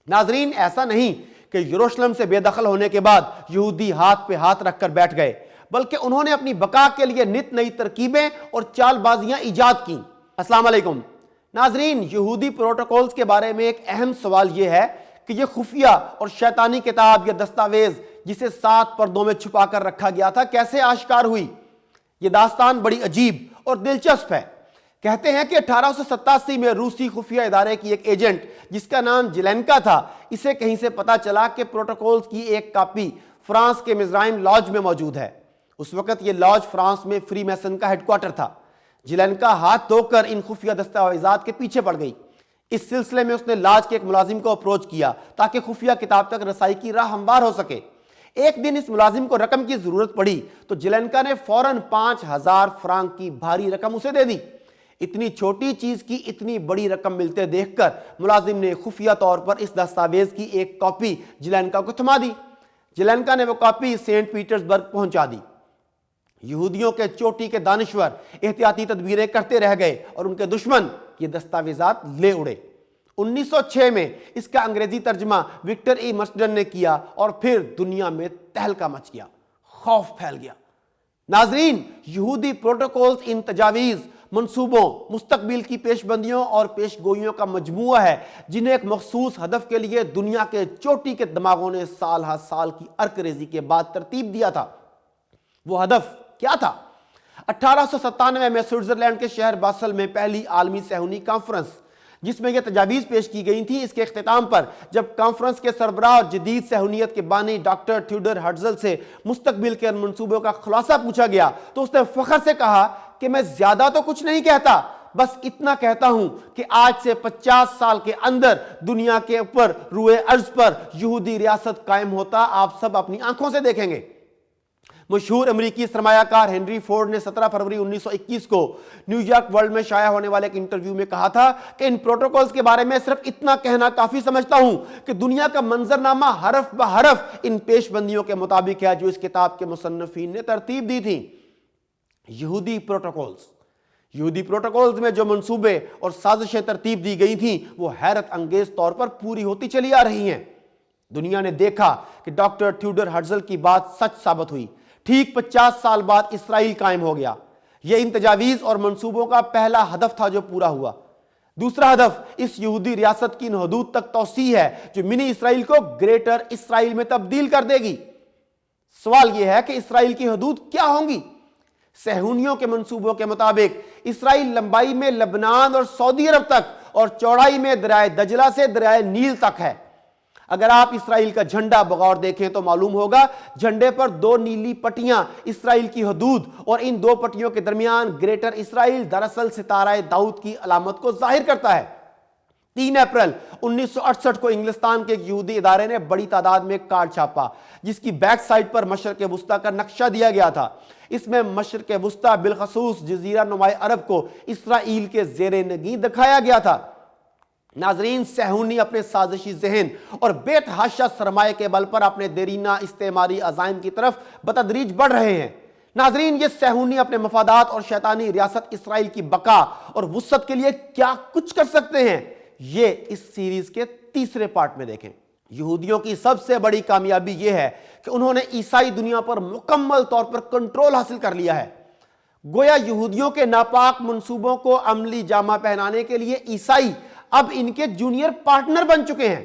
ناظرین، ایسا نہیں کہ یروشلم سے بے دخل ہونے کے بعد یہودی ہاتھ پہ ہاتھ رکھ کر بیٹھ گئے، بلکہ انہوں نے اپنی بقا کے لیے نت نئی ترکیبیں اور چال بازیاں ایجاد کی۔ السلام علیکم ناظرین، یہودی پروٹوکولز کے بارے میں ایک اہم سوال یہ ہے کہ یہ خفیہ اور شیطانی کتاب یا دستاویز جسے 7 پردوں میں چھپا کر رکھا گیا تھا کیسے آشکار ہوئی؟ یہ داستان بڑی عجیب اور دلچسپ ہے۔ کہتے ہیں کہ 1887 میں روسی خفیہ ادارے کی ایک ایجنٹ جس کا نام جیلینکا تھا، اسے کہیں سے پتا چلا کہ پروٹوکولز کی ایک کاپی فرانس کے مزرائم لاج میں موجود ہے۔ اس وقت یہ لاج فرانس میں فری میسن کا ہیڈ کوارٹر تھا۔ جیلینکا ہاتھ دھو کر ان خفیہ دستاویزات کے پیچھے پڑ گئی۔ اس سلسلے میں اس نے لاج کے ایک ملازم کو اپروچ کیا تاکہ خفیہ کتاب تک رسائی کی راہ ہموار ہو سکے۔ ایک دن اس ملازم کو رقم کی ضرورت پڑی تو جیلینکا نے فوراً 5000 فرانک کی بھاری رقم اسے دے دی۔ اتنی چھوٹی چیز کی اتنی بڑی رقم ملتے دیکھ کر ملازم نے خفیہ طور پر اس دستاویز کی ایک کاپی جیلینکا کو تھما دی۔ جیلینکا نے وہ کاپی سینٹ پیٹرز برگ پہنچا دی۔ یہودیوں کے چوٹی کے دانشور احتیاطی تدبیریں کرتے رہ گئے اور ان کے دشمن یہ دستاویزات لے اڑے۔ 1906 میں اس کا انگریزی ترجمہ وکٹر ای مسٹن نے کیا اور پھر دنیا میں تہلکہ مچ گیا، خوف پھیل گیا۔ ناظرین، یہودی پروٹوکولز ان تجاویز، منصوبوں، مستقبل کی پیش بندیوں اور پیش گوئیوں کا مجموعہ ہے جنہیں ایک مخصوص ہدف کے لیے دنیا کے چوٹی کے دماغوں نے سال ہر سال کی ارک ریزی کے بعد ترتیب دیا تھا۔ وہ ہدف کیا تھا؟ 1897 میں سوئٹزرلینڈ کے شہر باسل میں پہلی عالمی صہیونی کانفرنس جس میں یہ تجاویز پیش کی گئی تھی، اس کے اختتام پر جب کانفرنس کے سربراہ اور جدید صہیونیت کے بانی ڈاکٹر تھیوڈر ہرٹزل سے مستقبل کے منصوبوں کا خلاصہ پوچھا گیا تو اس نے فخر سے کہا کہ میں زیادہ تو کچھ نہیں کہتا، بس اتنا کہتا ہوں کہ آج سے 50 سال کے اندر دنیا کے اوپر روئے ارض پر یہودی ریاست قائم ہوتا آپ سب اپنی آنکھوں سے دیکھیں گے۔ مشہور امریکی سرمایہ کار ہنری فورڈ نے 17 فروری 1921 کو نیو یارک ورلڈ میں شائع ہونے والے ایک انٹرویو میں کہا تھا کہ ان پروٹوکولز کے بارے میں صرف اتنا کہنا کافی سمجھتا ہوں کہ دنیا کا منظرنامہ حرف بحرف ان پیش بندیوں کے مطابق ہے جو اس کتاب کے مصنفین نے ترتیب دی تھی۔ یہودی پروٹوکولز میں جو منصوبے اور سازشیں ترتیب دی گئی تھیں وہ حیرت انگیز طور پر پوری ہوتی چلی آ رہی ہیں۔ دنیا نے دیکھا کہ ڈاکٹر تھیوڈر ہرٹزل کی بات سچ ثابت ہوئی۔ ٹھیک 50 سال بعد اسرائیل قائم ہو گیا۔ یہ ان تجاویز اور منصوبوں کا پہلا ہدف تھا جو پورا ہوا۔ دوسرا ہدف اس یہودی ریاست کی ان حدود تک توسیع ہے جو منی اسرائیل کو گریٹر اسرائیل میں تبدیل کر دے گی۔ سوال یہ ہے کہ اسرائیل کی حدود کیا ہوں گی؟ صہیونیوں کے منصوبوں کے مطابق اسرائیل لمبائی میں لبنان اور سعودی عرب تک اور چوڑائی میں دریائے دجلہ سے دریائے نیل تک ہے۔ اگر آپ اسرائیل کا جھنڈا بغور دیکھیں تو معلوم ہوگا جھنڈے پر 2 نیلی پٹیاں اسرائیل کی حدود اور ان 2 پٹیوں کے درمیان گریٹر اسرائیل دراصل ستارہ داؤد کی علامت کو ظاہر کرتا ہے۔ 3 اپریل 1968 کو انگلستان کے ایک یہودی ادارے نے بڑی تعداد میں کارڈ چھاپا جس کی بیک سائٹ پر مشرق وسطیٰ کا نقشہ دیا گیا تھا۔ اس میں مشرق وسطیٰ بالخصوص جزیرہ نماء عرب کو اسرائیل کے زیر نگیں دکھایا گیا تھا۔ ناظرین، صہیونی اپنے سازشی ذہن اور بے تحاشا سرمایہ کے بل پر اپنے دیرینہ استعماری عزائم کی طرف بتدریج بڑھ رہے ہیں۔ ناظرین، یہ صہیونی اپنے مفادات اور شیطانی ریاست اسرائیل کی بقا اور وسعت کے لیے کیا کچھ کر سکتے ہیں، یہ اس سیریز کے تیسرے پارٹ میں دیکھیں۔ یہودیوں کی سب سے بڑی کامیابی یہ ہے کہ انہوں نے عیسائی دنیا پر مکمل طور پر کنٹرول حاصل کر لیا ہے۔ گویا یہودیوں کے ناپاک منصوبوں کو عملی جامہ پہنانے کے لیے عیسائی اب ان کے جونیئر پارٹنر بن چکے ہیں۔